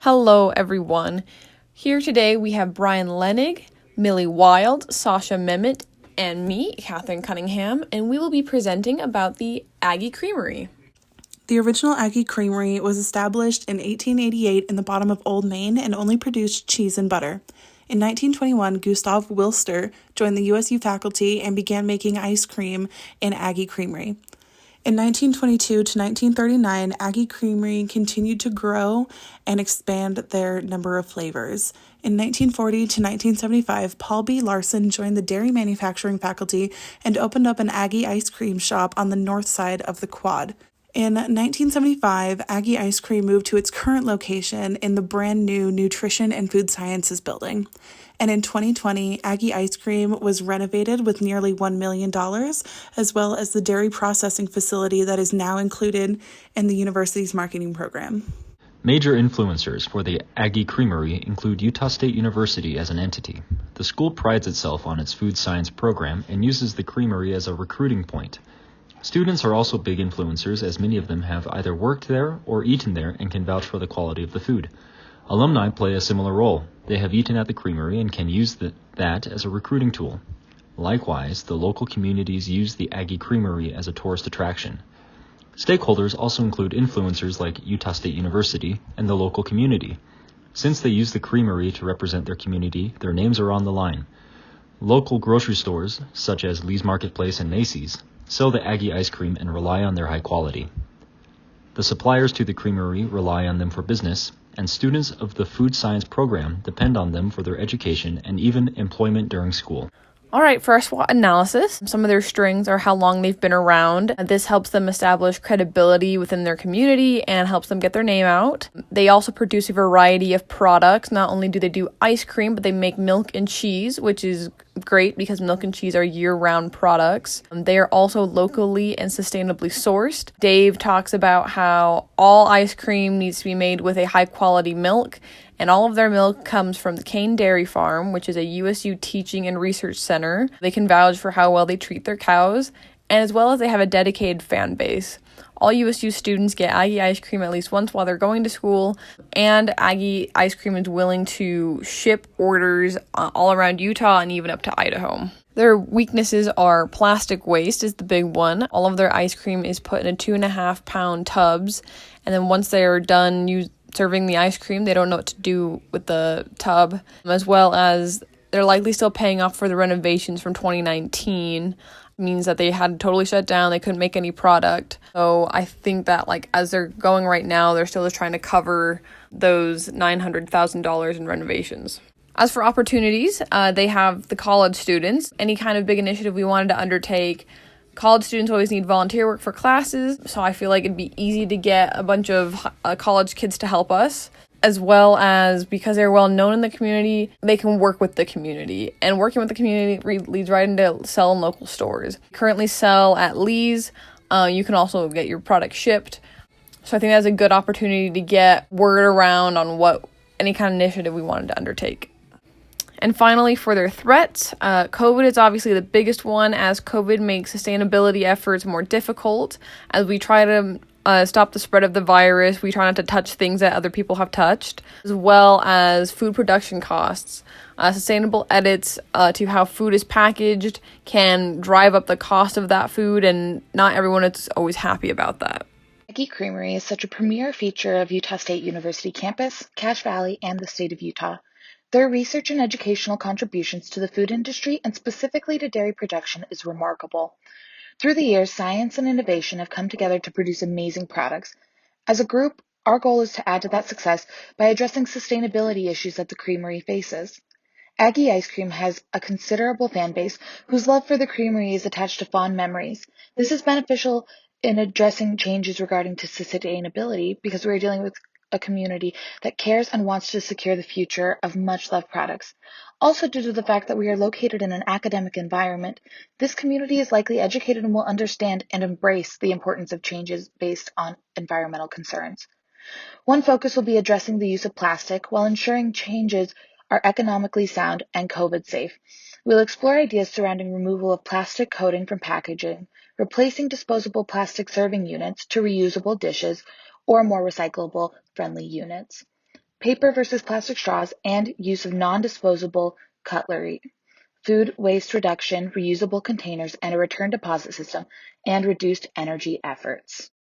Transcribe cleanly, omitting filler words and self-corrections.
Hello, everyone. Here today we have Bryan Lehnig, Millie Wilde, Sasha Memmott, and me, Kathryn Cunningham, and we will be presenting about the Aggie Creamery. The original Aggie Creamery was established in 1888 in the bottom of Old Main and only produced cheese and butter. In 1921, Gustav Wilster joined the USU faculty and began making ice cream in Aggie Creamery. In 1922 to 1939, Aggie Creamery continued to grow and expand their number of flavors. In 1940 to 1975, Paul B. Larson joined the dairy manufacturing faculty and opened up an Aggie ice cream shop on the north side of the quad. In 1975, Aggie Ice Cream moved to its current location in the brand new Nutrition and Food Sciences building. And in 2020, Aggie Ice Cream was renovated with nearly $1 million, as well as the dairy processing facility that is now included in the university's marketing program. Major influencers for the Aggie Creamery include Utah State University as an entity. The school prides itself on its food science program and uses the creamery as a recruiting point. Students are also big influencers, as many of them have either worked there or eaten there and can vouch for the quality of the food. Alumni play a similar role. They have eaten at the creamery and can use that as a recruiting tool. Likewise, the local communities use the Aggie Creamery as a tourist attraction. Stakeholders also include influencers like Utah State University and the local community. Since they use the creamery to represent their community, their names are on the line. Local grocery stores, such as Lee's Marketplace and Macy's, sell the Aggie ice cream and rely on their high quality. The suppliers to the creamery rely on them for business, and students of the food science program depend on them for their education and even employment during school. All right, for our SWOT analysis, some of their strengths are how long they've been around. This helps them establish credibility within their community and helps them get their name out. They also produce a variety of products. Not only do they do ice cream, but they make milk and cheese, which is great because milk and cheese are year-round products. They are also locally and sustainably sourced. Dave talks about how all ice cream needs to be made with a high-quality milk, and all of their milk comes from the Kane Dairy Farm, which is a USU teaching and research center. They can vouch for how well they treat their cows, and as well as they have a dedicated fan base. All USU students get Aggie ice cream at least once while they're going to school, and Aggie ice cream is willing to ship orders all around Utah and even up to Idaho. Their weaknesses are plastic waste is the big one. All of their ice cream is put in 2.5-pound tubs, and then once they are done serving the ice cream, they don't know what to do with the tub, as well as they're likely still paying off for the renovations from 2019. Means that they had to totally shut down. They couldn't make any product. So I think that as they're going right now, they're still just trying to cover those $900,000 in renovations. As for opportunities, they have the college students. Any kind of big initiative we wanted to undertake, college students always need volunteer work for classes, so I feel like it'd be easy to get a bunch of college kids to help us, as well as because they're well known in the community, they can work with the community. And working with the community leads right into sell in local stores. Currently sell at Lee's. You can also get your product shipped. So I think that's a good opportunity to get word around on any kind of initiative we wanted to undertake. And finally, for their threats, COVID is obviously the biggest one, as COVID makes sustainability efforts more difficult. As we try to stop the spread of the virus, we try not to touch things that other people have touched, as well as food production costs. Sustainable edits to how food is packaged can drive up the cost of that food, and not everyone is always happy about that. Aggie Creamery is such a premier feature of Utah State University campus, Cache Valley, and the state of Utah. Their research and educational contributions to the food industry, and specifically to dairy production, is remarkable. Through the years, science and innovation have come together to produce amazing products. As a group, our goal is to add to that success by addressing sustainability issues that the creamery faces. Aggie ice cream has a considerable fan base whose love for the creamery is attached to fond memories. This is beneficial in addressing changes regarding to sustainability because we are dealing with a community that cares and wants to secure the future of much-loved products. Also, due to the fact that we are located in an academic environment, this community is likely educated and will understand and embrace the importance of changes based on environmental concerns. One focus will be addressing the use of plastic while ensuring changes are economically sound and COVID safe. We'll explore ideas surrounding removal of plastic coating from packaging, replacing disposable plastic serving units to reusable dishes, or more recyclable friendly units. paper versus plastic straws, and use of non-disposable cutlery, food waste reduction, reusable containers, and a return deposit system, and reduced energy efforts.